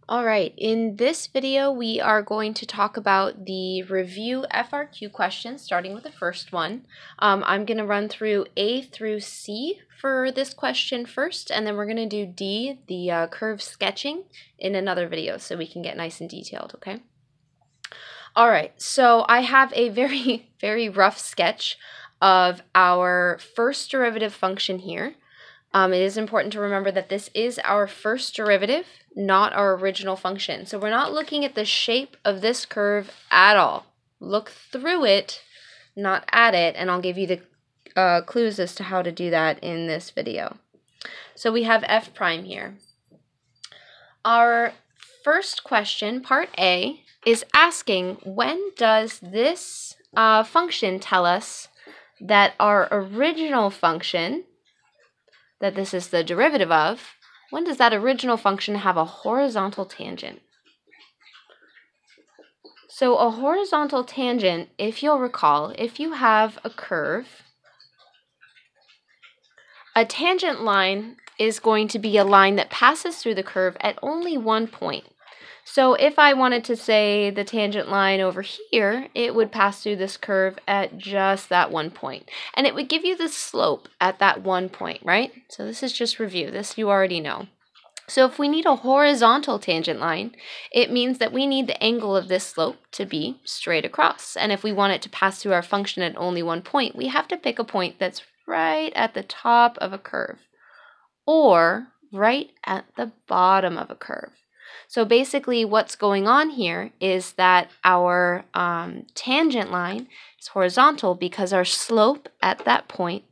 All right, in this video we are going to talk about the review FRQ questions, starting with the first one. I'm going to run through A through C for this question first, and then we're going to do D, the curve sketching, in another video so we can get nice and detailed, okay? All right, so I have a very rough sketch of our first derivative function here. It is important to remember that this is our first derivative, not our original function. So we're not looking at the shape of this curve at all. Look through it, not at it, and I'll give you the clues as to how to do that in this video. So we have f prime here. Our first question, part A, is asking when does this function tell us that our original function, that this is the derivative of, when does that original function have a horizontal tangent? So a horizontal tangent, if you'll recall, if you have a curve, a tangent line is going to be a line that passes through the curve at only one point. So if I wanted to say the tangent line over here, it would pass through this curve at just that one point. And it would give you the slope at that one point, right? So this is just review. This you already know. So if we need a horizontal tangent line, it means that we need the angle of this slope to be straight across. And if we want it to pass through our function at only one point, we have to pick a point that's right at the top of a curve or right at the bottom of a curve. So basically what's going on here is that our tangent line is horizontal because our slope at that point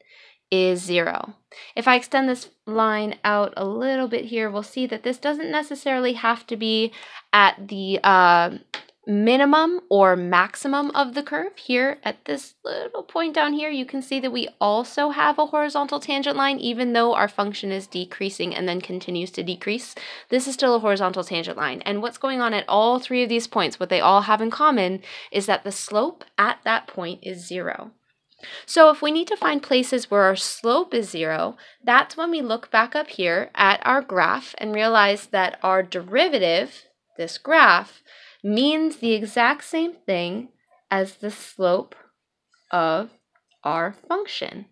is 0. If I extend this line out a little bit here, we'll see that this doesn't necessarily have to be at the minimum or maximum of the curve. Here at this little point down here, you can see that we also have a horizontal tangent line, even though our function is decreasing and then continues to decrease. This is still a horizontal tangent line. And what's going on at all three of these points, what they all have in common, is that the slope at that point is 0. So if we need to find places where our slope is 0, that's when we look back up here at our graph and realize that our derivative, this graph, means the exact same thing as the slope of our function.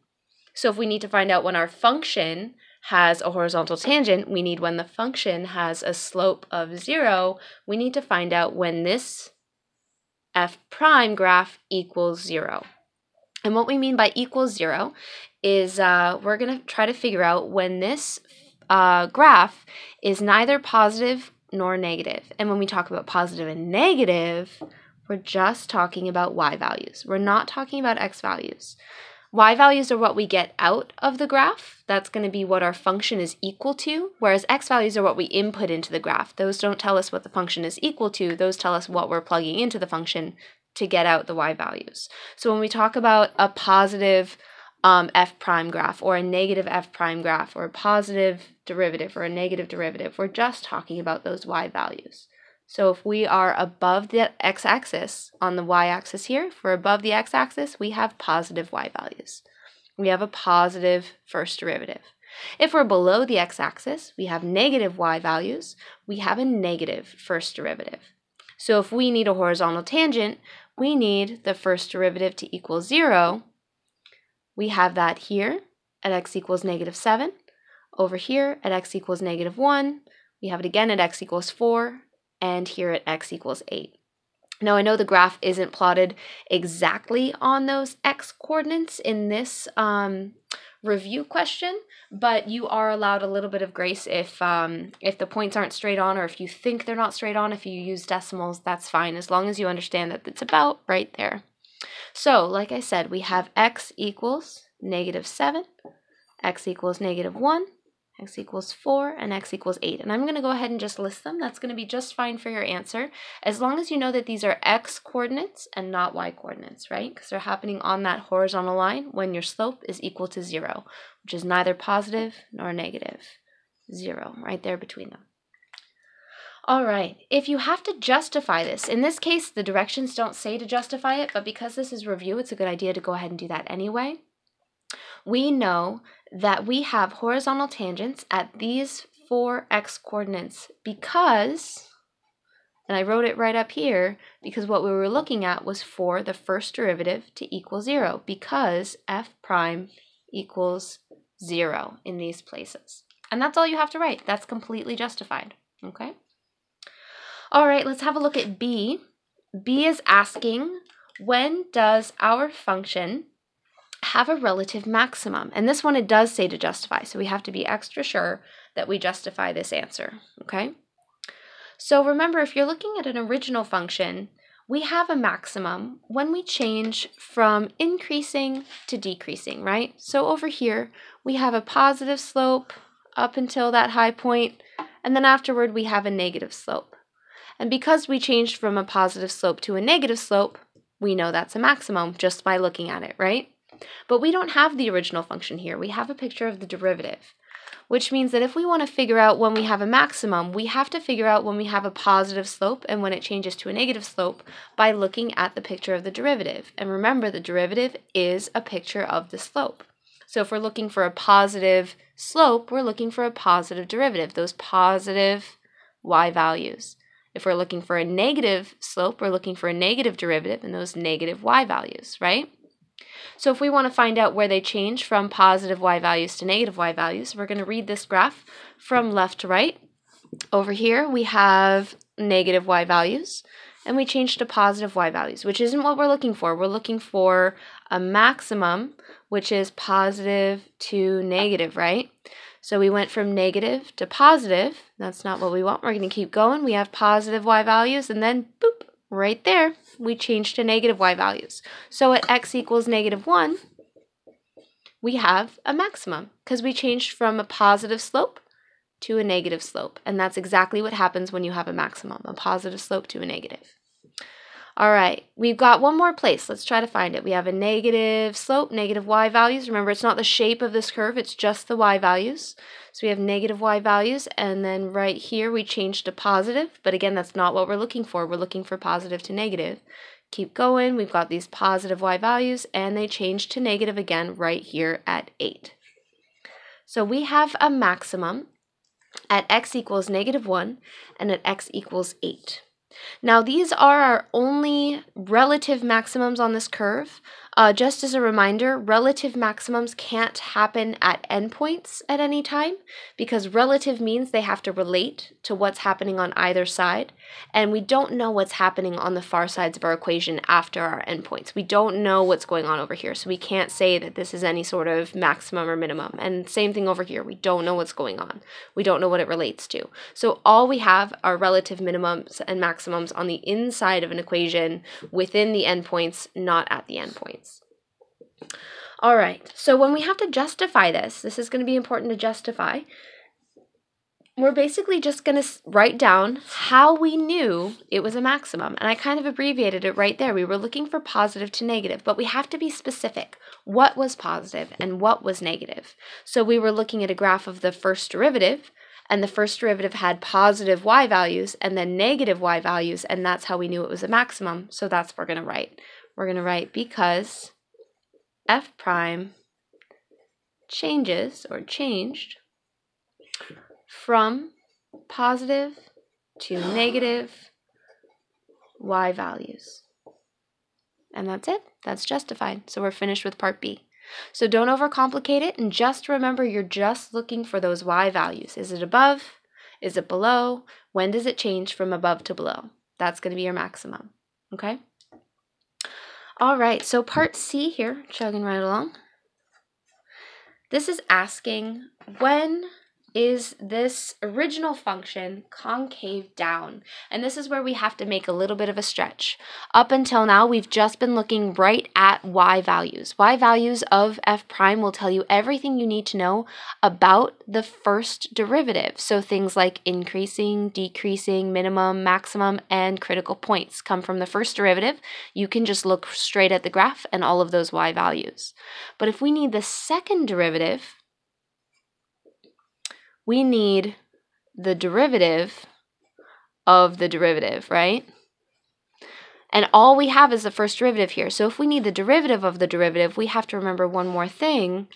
So if we need to find out when our function has a horizontal tangent, we need when the function has a slope of 0, we need to find out when this f prime graph equals 0. And what we mean by equals 0 is we're going to try to figure out when this graph is neither positive nor negative. And when we talk about positive and negative, we're just talking about y values. We're not talking about x values. Y values are what we get out of the graph. That's going to be what our function is equal to, whereas x values are what we input into the graph. Those don't tell us what the function is equal to. Those tell us what we're plugging into the function to get out the y values. So when we talk about a positive f prime graph or a negative f prime graph or a positive derivative or a negative derivative, we're just talking about those y values. So if we are above the x-axis on the y-axis here, if we're above the x-axis, we have positive y values. We have a positive first derivative. If we're below the x-axis, we have negative y values. We have a negative first derivative. So if we need a horizontal tangent, we need the first derivative to equal 0. We have that here at x equals -7. Over here at x equals -1. We have it again at x equals 4. And here at x equals 8. Now I know the graph isn't plotted exactly on those x coordinates in this review question, but you are allowed a little bit of grace if the points aren't straight on, or if you think they're not straight on. If you use decimals, that's fine, as long as you understand that it's about right there. So, like I said, we have x equals -7, x equals -1, x equals 4, and x equals 8. And I'm going to go ahead and just list them. That's going to be just fine for your answer, as long as you know that these are x coordinates and not y coordinates, right? Because they're happening on that horizontal line when your slope is equal to 0, which is neither positive nor negative. 0, right there between them. All right, if you have to justify this, in this case, the directions don't say to justify it, but because this is review, it's a good idea to go ahead and do that anyway. We know that we have horizontal tangents at these 4 x coordinates because, and I wrote it right up here, because what we were looking at was for the first derivative to equal 0, because f prime equals 0 in these places. And that's all you have to write. That's completely justified, okay? All right, let's have a look at B. B is asking, when does our function have a relative maximum? And this one, it does say to justify, so we have to be extra sure that we justify this answer, okay? So remember, if you're looking at an original function, we have a maximum when we change from increasing to decreasing, right? So over here, we have a positive slope up until that high point, and then afterward we have a negative slope. And because we changed from a positive slope to a negative slope, we know that's a maximum just by looking at it, right? But we don't have the original function here. We have a picture of the derivative, which means that if we want to figure out when we have a maximum, we have to figure out when we have a positive slope and when it changes to a negative slope by looking at the picture of the derivative. And remember, the derivative is a picture of the slope. So if we're looking for a positive slope, we're looking for a positive derivative, those positive y values. If we're looking for a negative slope, we're looking for a negative derivative and those negative y values, right? So if we want to find out where they change from positive y values to negative y values, we're going to read this graph from left to right. Over here, we have negative y values, and we change to positive y values, which isn't what we're looking for. We're looking for a maximum, which is positive to negative, right? So we went from negative to positive. That's not what we want. We're going to keep going. We have positive y values, and then, boop, right there, we change to negative y values. So at x equals -1, we have a maximum because we changed from a positive slope to a negative slope. And that's exactly what happens when you have a maximum, a positive slope to a negative. All right, we've got one more place. Let's try to find it. We have a negative slope, negative y values. Remember, it's not the shape of this curve, it's just the y values. So we have negative y values, and then right here we change to positive. But again, that's not what we're looking for. We're looking for positive to negative. Keep going. We've got these positive y values, and they change to negative again right here at 8. So we have a maximum at x equals -1 and at x equals 8. Now, these are our only relative maximums on this curve. Just as a reminder, relative maximums can't happen at endpoints at any time because relative means they have to relate to what's happening on either side, and we don't know what's happening on the far sides of our equation after our endpoints. We don't know what's going on over here, so we can't say that this is any sort of maximum or minimum. And same thing over here. We don't know what's going on. We don't know what it relates to. So all we have are relative minimums and maximums on the inside of an equation within the endpoints, not at the endpoints. All right, so when we have to justify this is going to be important to justify. We're basically just going to write down how we knew it was a maximum. And I kind of abbreviated it right there. We were looking for positive to negative, but we have to be specific. What was positive and what was negative? So we were looking at a graph of the first derivative, and the first derivative had positive y values and then negative y values, and that's how we knew it was a maximum. So that's what we're going to write. We're going to write because f prime changes or changed from positive to negative y values. And that's it. That's justified. So we're finished with part B. So don't overcomplicate it, and just remember you're just looking for those y values. Is it above? Is it below? When does it change from above to below? That's going to be your maximum. Okay? All right, so part C here, chugging right along. This is asking, when is this original function concave down? And this is where we have to make a little bit of a stretch. Up until now, we've just been looking right at y values. Y values of f prime will tell you everything you need to know about the first derivative. So things like increasing, decreasing, minimum, maximum, and critical points come from the first derivative. You can just look straight at the graph and all of those y values. But if we need the second derivative, we need the derivative of the derivative, right? And all we have is the first derivative here. So if we need the derivative of the derivative, we have to remember one more thing.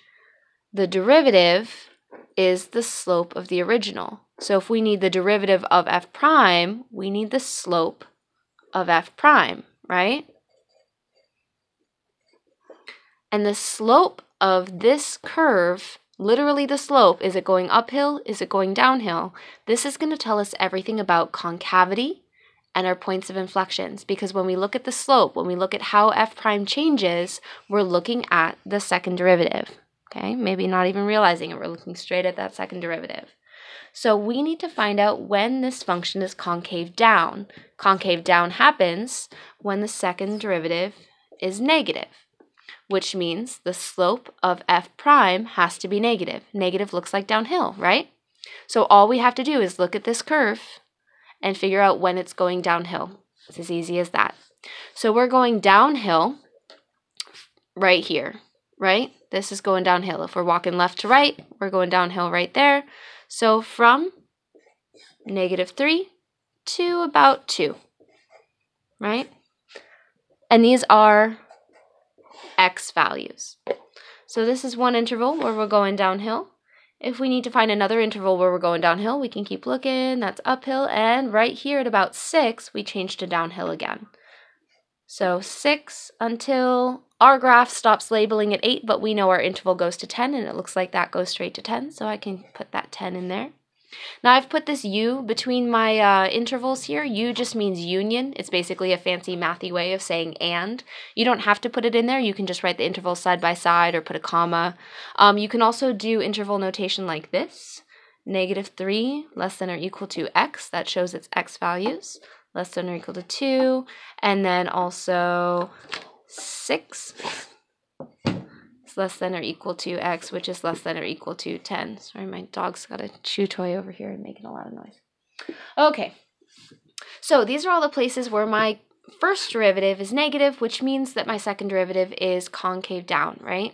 The derivative is the slope of the original. So if we need the derivative of f prime, we need the slope of f prime, right? And the slope of this curve, literally the slope, is it going uphill? Is it going downhill? This is going to tell us everything about concavity and our points of inflections, because when we look at the slope, when we look at how f prime changes, we're looking at the second derivative. Okay, maybe not even realizing it, we're looking straight at that second derivative. So we need to find out when this function is concave down. Concave down happens when the second derivative is negative, which means the slope of f prime has to be negative. Negative looks like downhill, right? So all we have to do is look at this curve and figure out when it's going downhill. It's as easy as that. So we're going downhill right here, right? This is going downhill. If we're walking left to right, we're going downhill right there. So from -3 to about 2, right? And these are x values. So this is one interval where we're going downhill. If we need to find another interval where we're going downhill, we can keep looking. That's uphill. And right here at about 6, we change to downhill again. So 6 until our graph stops labeling at 8, but we know our interval goes to 10, and it looks like that goes straight to 10, so I can put that 10 in there. Now I've put this U between my intervals here. U just means union. It's basically a fancy mathy way of saying and. You don't have to put it in there. You can just write the intervals side by side or put a comma. You can also do interval notation like this. -3 less than or equal to x. That shows its x values. Less than or equal to 2. And then also 6 is less than or equal to x, which is less than or equal to 10. Sorry, my dog's got a chew toy over here and making a lot of noise. Okay, so these are all the places where my first derivative is negative, which means that my second derivative is concave down, right?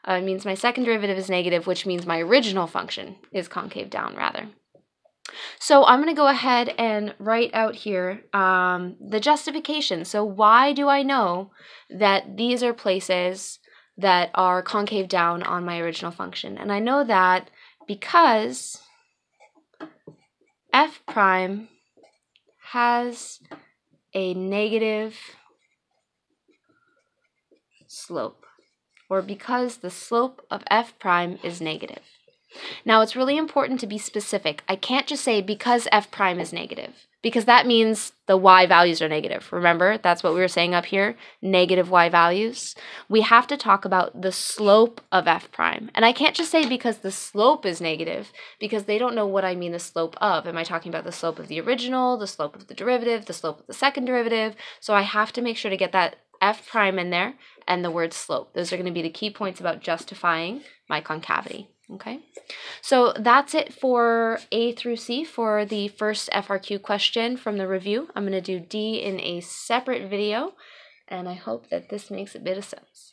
It means my second derivative is negative, which means my original function is concave down, rather. So I'm going to go ahead and write out here the justification. So why do I know that these are places that are concave down on my original function? And I know that because f prime has a negative slope, or because the slope of f prime is negative. Now, it's really important to be specific. I can't just say because f prime is negative, because that means the y values are negative. Remember, that's what we were saying up here, negative y values. We have to talk about the slope of f prime. And I can't just say because the slope is negative, because they don't know what I mean the slope of. Am I talking about the slope of the original, the slope of the derivative, the slope of the second derivative? So I have to make sure to get that f prime in there and the word slope. Those are going to be the key points about justifying my concavity. Okay, so that's it for A through C for the first FRQ question from the review. I'm going to do D in a separate video, and I hope that this makes a bit of sense.